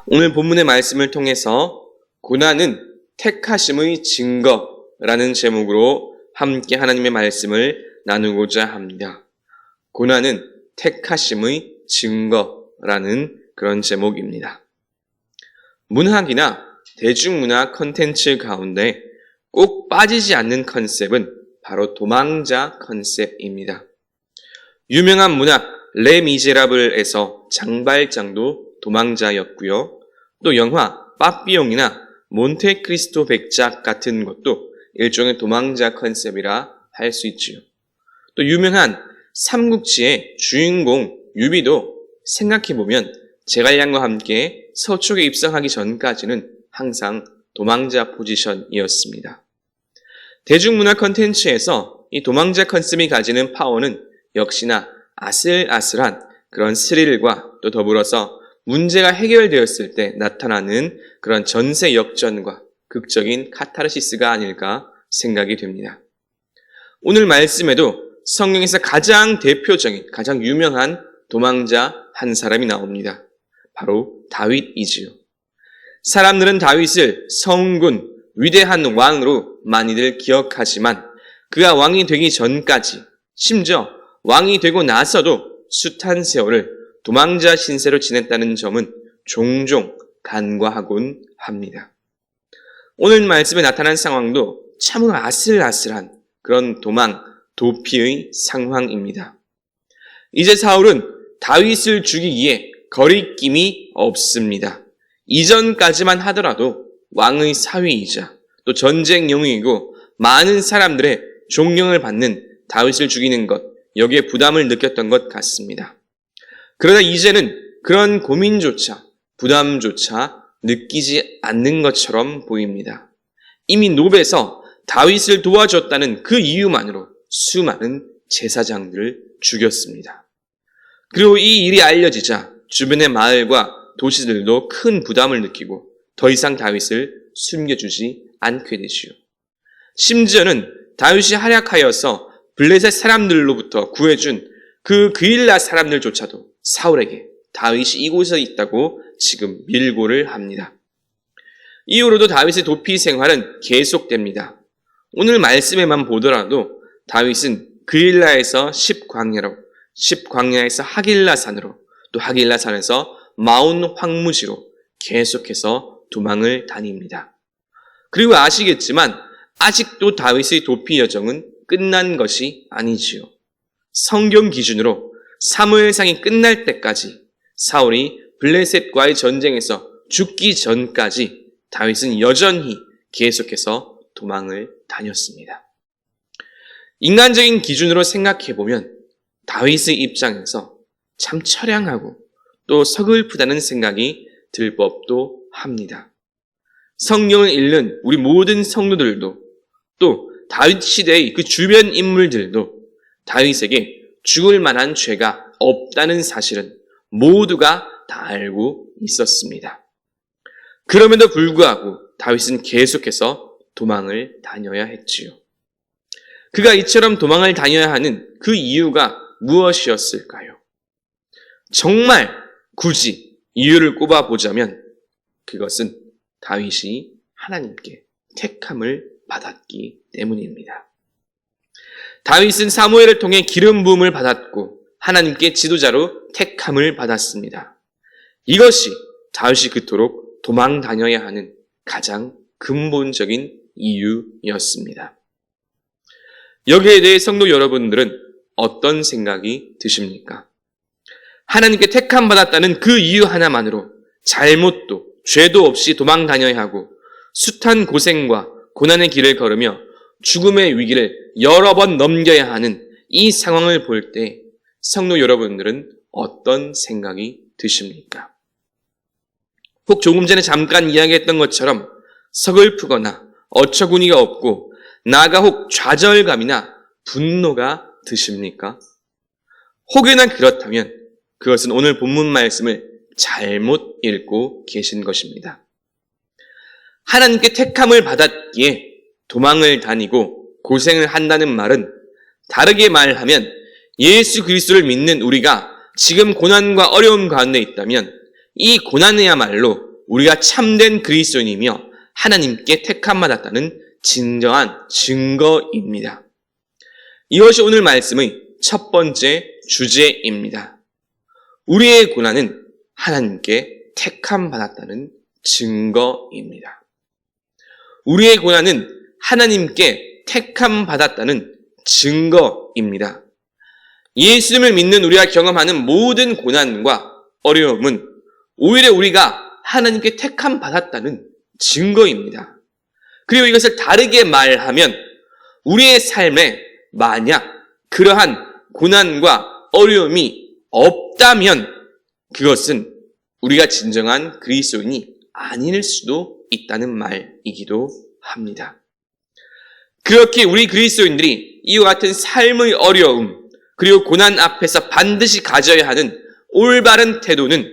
오늘 본문의 말씀을 통해서 고난은 택하심의 증거라는 제목으로 함께 하나님의 말씀을 나누고자 합니다. 고난은 택하심의 증거라는 그런 제목입니다. 문학이나 대중문화 콘텐츠 가운데 꼭 빠지지 않는 컨셉은 바로 도망자 컨셉입니다. 유명한 문학 레미제라블에서 장발장도 도망자였고요. 또 영화 빠삐용이나 몬테크리스토 백작 같은 것도 일종의 도망자 컨셉이라 할 수 있지요. 또 유명한 삼국지의 주인공 유비도 생각해보면 제갈량과 함께 서쪽에 입성하기 전까지는 항상 도망자 포지션이었습니다. 대중문화 콘텐츠에서 이 도망자 컨셉이 가지는 파워는 역시나 아슬아슬한 그런 스릴과 또 더불어서 문제가 해결되었을 때 나타나는 그런 전세 역전과 극적인 카타르시스가 아닐까 생각이 됩니다. 오늘 말씀에도 성경에서 가장 대표적인, 가장 유명한 도망자 한 사람이 나옵니다. 바로 다윗이지요. 사람들은 다윗을 성군, 위대한 왕으로 많이들 기억하지만 그가 왕이 되기 전까지, 심지어 왕이 되고 나서도 숱한 세월을 도망자 신세로 지냈다는 점은 종종 간과하곤 합니다. 오늘 말씀에 나타난 상황도 참으로 아슬아슬한 그런 도피의 상황입니다. 이제 사울은 다윗을 죽이기에 거리낌이 없습니다. 이전까지만 하더라도 왕의 사위이자 또 전쟁 영웅이고 많은 사람들의 존경을 받는 다윗을 죽이는 것, 여기에 부담을 느꼈던 것 같습니다. 그러나 이제는 그런 고민조차, 부담조차 느끼지 않는 것처럼 보입니다. 이미 노베에서 다윗을 도와줬다는 그 이유만으로 수많은 제사장들을 죽였습니다. 그리고 이 일이 알려지자 주변의 마을과 도시들도 큰 부담을 느끼고 더 이상 다윗을 숨겨주지 않게 되지요. 심지어는 다윗이 활약하여서 블레셋 사람들로부터 구해준 그 그일라 사람들조차도 사울에게 다윗이 이곳에 있다고 지금 밀고를 합니다. 이후로도 다윗의 도피 생활은 계속됩니다. 오늘 말씀에만 보더라도 다윗은 그일라에서 십광야에서 하길라산으로, 또 하길라산에서 마온 황무지로 계속해서 도망을 다닙니다. 그리고 아시겠지만 아직도 다윗의 도피 여정은 끝난 것이 아니지요. 성경 기준으로 사무엘상이 끝날 때까지 사울이 블레셋과의 전쟁에서 죽기 전까지 다윗은 여전히 계속해서 도망을 다녔습니다. 인간적인 기준으로 생각해보면 다윗의 입장에서 참 처량하고 또 서글프다는 생각이 들 법도 합니다. 성경을 읽는 우리 모든 성도들도 또 다윗 시대의 그 주변 인물들도 다윗에게 죽을 만한 죄가 없다는 사실은 모두가 다 알고 있었습니다. 그럼에도 불구하고 다윗은 계속해서 도망을 다녀야 했지요. 그가 이처럼 도망을 다녀야 하는 그 이유가 무엇이었을까요? 정말 굳이 이유를 꼽아보자면 그것은 다윗이 하나님께 택함을 받았기 때문입니다. 다윗은 사무엘을 통해 기름 부음을 받았고 하나님께 지도자로 택함을 받았습니다. 이것이 다윗이 그토록 도망 다녀야 하는 가장 근본적인 이유였습니다. 여기에 대해 성도 여러분들은 어떤 생각이 드십니까? 하나님께 택함 받았다는 그 이유 하나만으로 잘못도 죄도 없이 도망 다녀야 하고 숱한 고생과 고난의 길을 걸으며 죽음의 위기를 여러 번 넘겨야 하는 이 상황을 볼 때 성도 여러분들은 어떤 생각이 드십니까? 혹 조금 전에 잠깐 이야기했던 것처럼 서글프거나 어처구니가 없고 나아가 혹 좌절감이나 분노가 드십니까? 혹여나 그렇다면 그것은 오늘 본문 말씀을 잘못 읽고 계신 것입니다. 하나님께 택함을 받았기에 도망을 다니고 고생을 한다는 말은 다르게 말하면 예수 그리스도를 믿는 우리가 지금 고난과 어려움 가운데 있다면 이 고난이야말로 우리가 참된 그리스도인이며 하나님께 택함받았다는 진정한 증거입니다. 이것이 오늘 말씀의 첫 번째 주제입니다. 우리의 고난은 하나님께 택함받았다는 증거입니다. 우리의 고난은 하나님께 택함받았다는 증거입니다. 예수님을 믿는 우리가 경험하는 모든 고난과 어려움은 오히려 우리가 하나님께 택함받았다는 증거입니다. 그리고 이것을 다르게 말하면 우리의 삶에 만약 그러한 고난과 어려움이 없다면 그것은 우리가 진정한 그리스도인이 아닐 수도 있다는 말이기도 합니다. 그렇게 우리 그리스도인들이 이와 같은 삶의 어려움 그리고 고난 앞에서 반드시 가져야 하는 올바른 태도는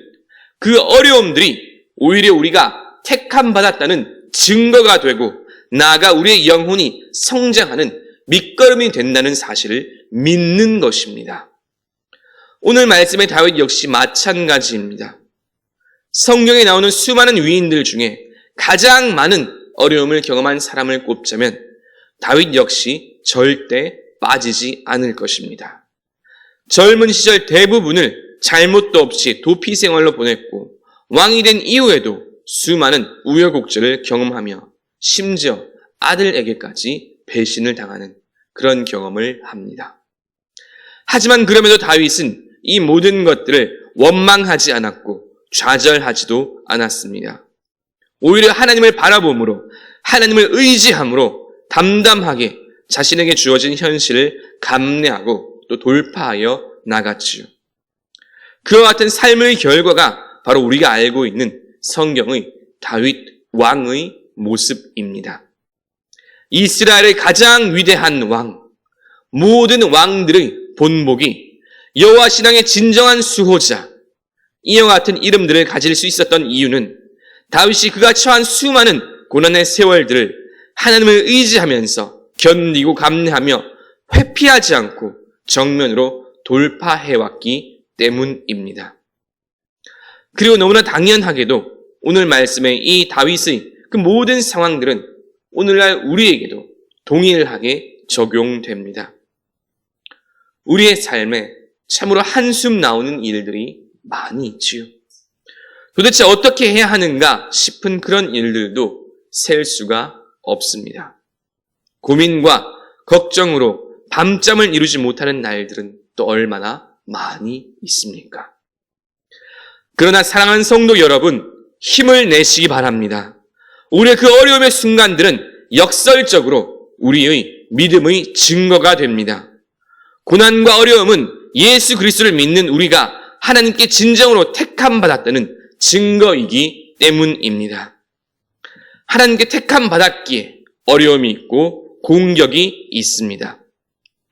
그 어려움들이 오히려 우리가 택함받았다는 증거가 되고 나아가 우리의 영혼이 성장하는 밑거름이 된다는 사실을 믿는 것입니다. 오늘 말씀의 다윗 역시 마찬가지입니다. 성경에 나오는 수많은 위인들 중에 가장 많은 어려움을 경험한 사람을 꼽자면 다윗 역시 절대 빠지지 않을 것입니다. 젊은 시절 대부분을 잘못도 없이 도피 생활로 보냈고 왕이 된 이후에도 수많은 우여곡절을 경험하며 심지어 아들에게까지 배신을 당하는 그런 경험을 합니다. 하지만 그럼에도 다윗은 이 모든 것들을 원망하지 않았고 좌절하지도 않았습니다. 오히려 하나님을 바라봄으로 하나님을 의지함으로 담담하게 자신에게 주어진 현실을 감내하고 또 돌파하여 나갔지요. 그와 같은 삶의 결과가 바로 우리가 알고 있는 성경의 다윗 왕의 모습입니다. 이스라엘의 가장 위대한 왕, 모든 왕들의 본보기, 여호와 신앙의 진정한 수호자, 이와 같은 이름들을 가질 수 있었던 이유는 다윗이 그가 처한 수많은 고난의 세월들을 하나님을 의지하면서 견디고 감내하며 회피하지 않고 정면으로 돌파해왔기 때문입니다. 그리고 너무나 당연하게도 오늘 말씀의 이 다윗의 그 모든 상황들은 오늘날 우리에게도 동일하게 적용됩니다. 우리의 삶에 참으로 한숨 나오는 일들이 많이 있지요. 도대체 어떻게 해야 하는가 싶은 그런 일들도 셀 수가 없습니다. 고민과 걱정으로 밤잠을 이루지 못하는 날들은 또 얼마나 많이 있습니까? 그러나 사랑하는 성도 여러분, 힘을 내시기 바랍니다. 우리의 그 어려움의 순간들은 역설적으로 우리의 믿음의 증거가 됩니다. 고난과 어려움은 예수 그리스도를 믿는 우리가 하나님께 진정으로 택함받았다는 증거이기 때문입니다. 하나님께 택함받았기에 어려움이 있고 공격이 있습니다.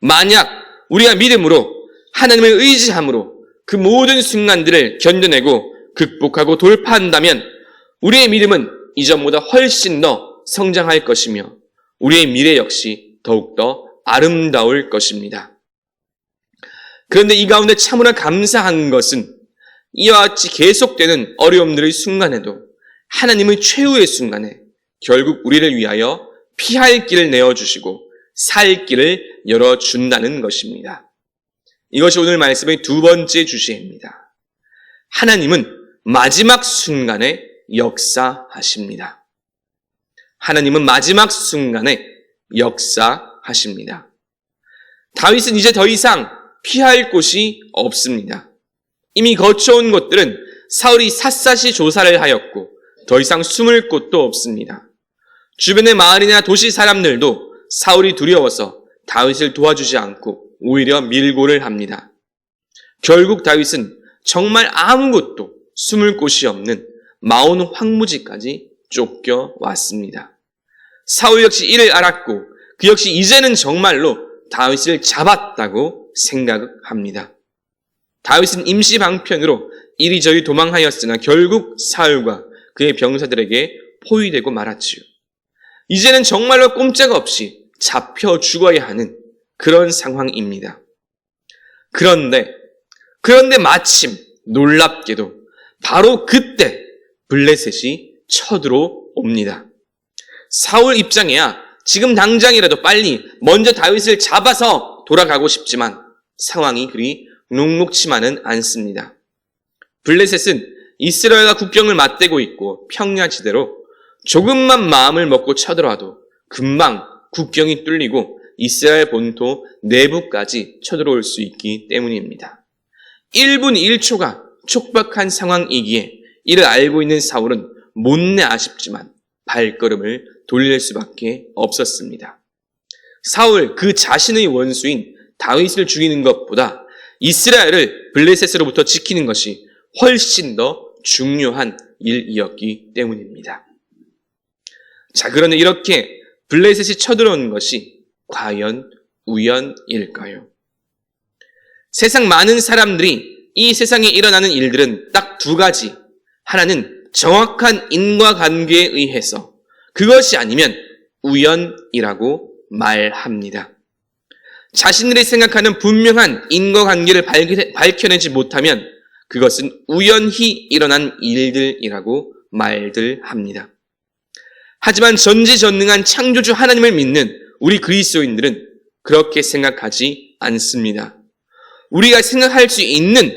만약 우리가 믿음으로 하나님을 의지함으로 그 모든 순간들을 견뎌내고 극복하고 돌파한다면 우리의 믿음은 이전보다 훨씬 더 성장할 것이며 우리의 미래 역시 더욱더 아름다울 것입니다. 그런데 이 가운데 참으로 감사한 것은 이와 같이 계속되는 어려움들의 순간에도 하나님의 최후의 순간에 결국 우리를 위하여 피할 길을 내어주시고 살 길을 열어준다는 것입니다. 이것이 오늘 말씀의 두 번째 주제입니다. 하나님은 마지막 순간에 역사하십니다. 하나님은 마지막 순간에 역사하십니다. 다윗은 이제 더 이상 피할 곳이 없습니다. 이미 거쳐온 곳들은 사울이 샅샅이 조사를 하였고 더 이상 숨을 곳도 없습니다. 주변의 마을이나 도시 사람들도 사울이 두려워서 다윗을 도와주지 않고 오히려 밀고를 합니다. 결국 다윗은 정말 아무것도 숨을 곳이 없는 마온 황무지까지 쫓겨왔습니다. 사울 역시 이를 알았고 그 역시 이제는 정말로 다윗을 잡았다고 생각합니다. 다윗은 임시 방편으로 이리저리 도망하였으나 결국 사울과 그의 병사들에게 포위되고 말았지요. 이제는 정말로 꼼짝없이 잡혀 죽어야 하는 그런 상황입니다. 그런데 마침 놀랍게도 바로 그때 블레셋이 쳐들어옵니다. 사울 입장에야 지금 당장이라도 빨리 먼저 다윗을 잡아서 돌아가고 싶지만 상황이 그리 녹록치만은 않습니다. 블레셋은 이스라엘과 국경을 맞대고 있고 평야지대로 조금만 마음을 먹고 쳐들어와도 금방 국경이 뚫리고 이스라엘 본토 내부까지 쳐들어올 수 있기 때문입니다. 1분 1초가 촉박한 상황이기에 이를 알고 있는 사울은 못내 아쉽지만 발걸음을 돌릴 수밖에 없었습니다. 사울 그 자신의 원수인 다윗을 죽이는 것보다 이스라엘을 블레셋으로부터 지키는 것이 훨씬 더 중요한 일이었기 때문입니다. 자, 그런데 이렇게 블레셋이 쳐들어온 것이 과연 우연일까요? 세상 많은 사람들이 이 세상에 일어나는 일들은 딱 두 가지. 하나는 정확한 인과관계에 의해서, 그것이 아니면 우연이라고 말합니다. 자신들이 생각하는 분명한 인과관계를 밝혀내지 못하면 그것은 우연히 일어난 일들이라고 말들 합니다. 하지만 전지전능한 창조주 하나님을 믿는 우리 그리스도인들은 그렇게 생각하지 않습니다. 우리가 생각할 수 있는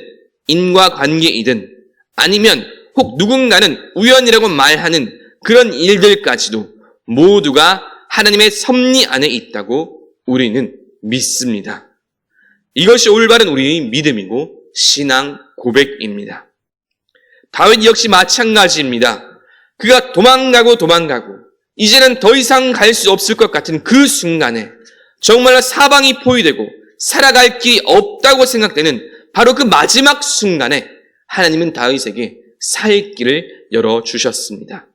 인과관계이든 아니면 혹 누군가는 우연이라고 말하는 그런 일들까지도 모두가 하나님의 섭리 안에 있다고 우리는 믿습니다. 이것이 올바른 우리의 믿음이고 신앙 고백입니다. 다윗 역시 마찬가지입니다. 그가 도망가고 이제는 더 이상 갈 수 없을 것 같은 그 순간에 정말로 사방이 포위되고 살아갈 길이 없다고 생각되는 바로 그 마지막 순간에 하나님은 다윗에게 살 길을 열어주셨습니다.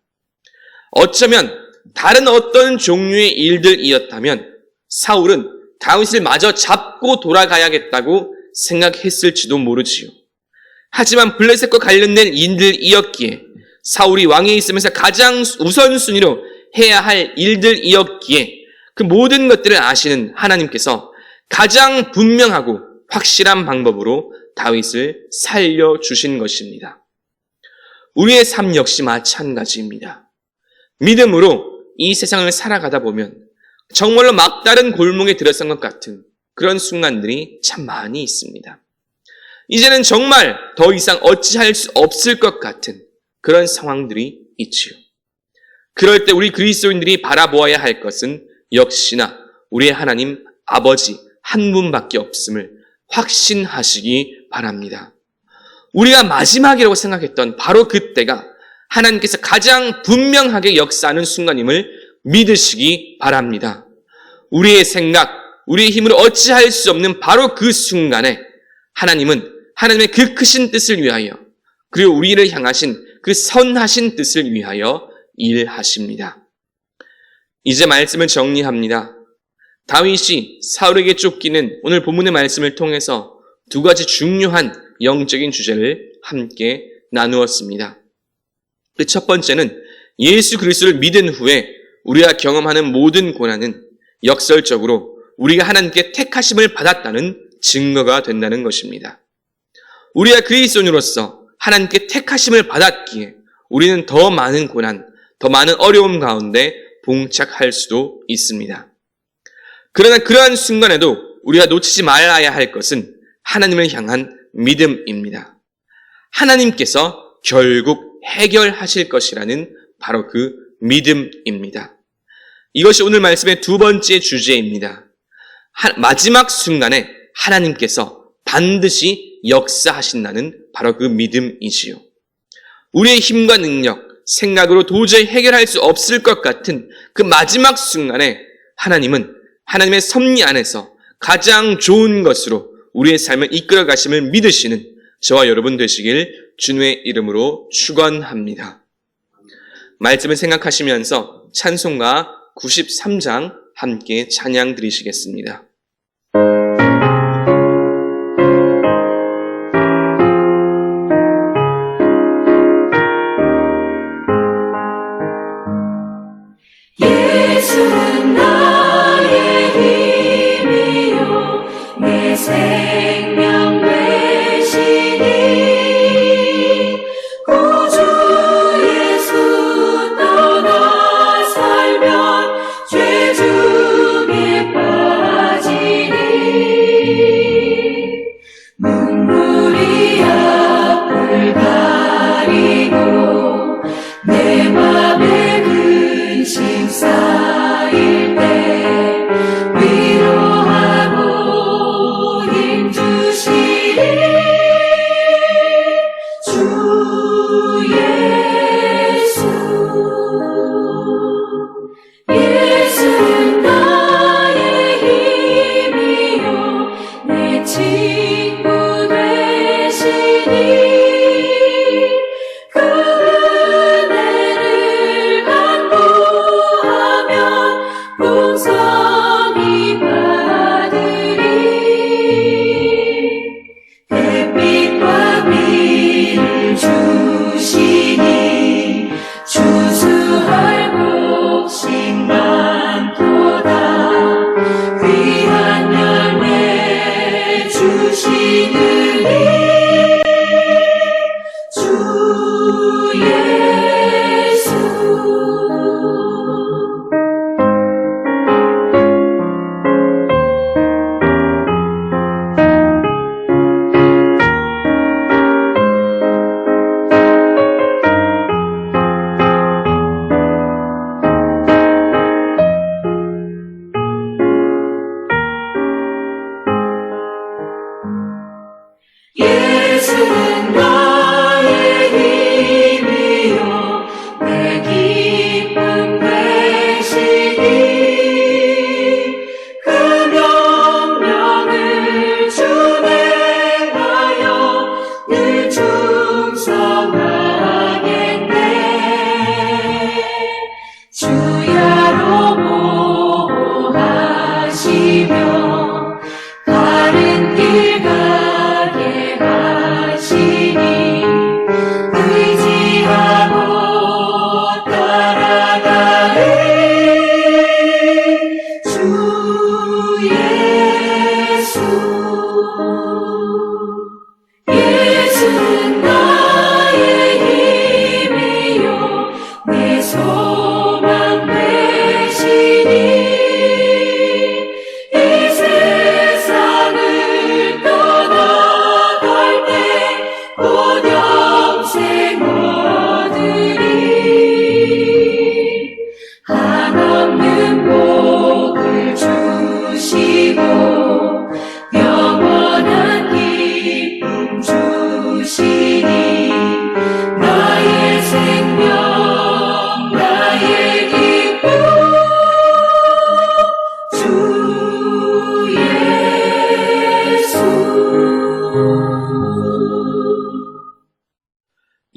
어쩌면 다른 어떤 종류의 일들이었다면 사울은 다윗을 마저 잡고 돌아가야겠다고 생각했을지도 모르지요. 하지만 블레셋과 관련된 일들이었기에, 사울이 왕에 있으면서 가장 우선순위로 해야 할 일들이었기에 그 모든 것들을 아시는 하나님께서 가장 분명하고 확실한 방법으로 다윗을 살려주신 것입니다. 우리의 삶 역시 마찬가지입니다. 믿음으로 이 세상을 살아가다 보면 정말로 막다른 골목에 들어선 것 같은 그런 순간들이 참 많이 있습니다. 이제는 정말 더 이상 어찌할 수 없을 것 같은 그런 상황들이 있지요. 그럴 때 우리 그리스도인들이 바라보아야 할 것은 역시나 우리의 하나님 아버지 한 분밖에 없음을 확신하시기 바랍니다. 우리가 마지막이라고 생각했던 바로 그때가 하나님께서 가장 분명하게 역사하는 순간임을 믿으시기 바랍니다. 우리의 생각, 우리의 힘으로 어찌할 수 없는 바로 그 순간에 하나님은 하나님의 그 크신 뜻을 위하여, 그리고 우리를 향하신 그 선하신 뜻을 위하여 일하십니다. 이제 말씀을 정리합니다. 다윗이 사울에게 쫓기는 오늘 본문의 말씀을 통해서 두 가지 중요한 영적인 주제를 함께 나누었습니다. 그 첫 번째는 예수 그리스도를 믿은 후에 우리가 경험하는 모든 고난은 역설적으로 우리가 하나님께 택하심을 받았다는 증거가 된다는 것입니다. 우리가 그리스도인으로서 하나님께 택하심을 받았기에 우리는 더 많은 고난, 더 많은 어려움 가운데 봉착할 수도 있습니다. 그러나 그러한 순간에도 우리가 놓치지 말아야 할 것은 하나님을 향한 믿음입니다. 하나님께서 결국 해결하실 것이라는 바로 그 믿음입니다. 이것이 오늘 말씀의 두 번째 주제입니다. 마지막 순간에 하나님께서 반드시 역사하신다는 바로 그 믿음이지요. 우리의 힘과 능력, 생각으로 도저히 해결할 수 없을 것 같은 그 마지막 순간에 하나님은 하나님의 섭리 안에서 가장 좋은 것으로 우리의 삶을 이끌어 가심을 믿으시는 저와 여러분 되시길 주님의 이름으로 축원합니다. 말씀을 생각하시면서 찬송가 93장 함께 찬양 드리시겠습니다. 예수는 나의 힘이요 내 생명 되시니 구주의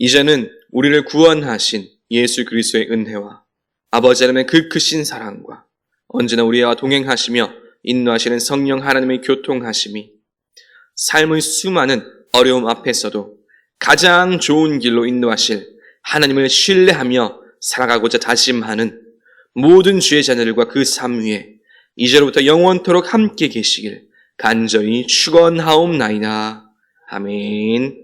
이제는 우리를 구원하신 예수 그리스도의 은혜와 아버지 하나님의 그 크신 사랑과 언제나 우리와 동행하시며 인도하시는 성령 하나님의 교통하심이 삶의 수많은 어려움 앞에서도 가장 좋은 길로 인도하실 하나님을 신뢰하며 살아가고자 다짐하는 모든 주의 자녀들과 그 삶 위에 이제로부터 영원토록 함께 계시길 간절히 축원하옵나이다. 아멘.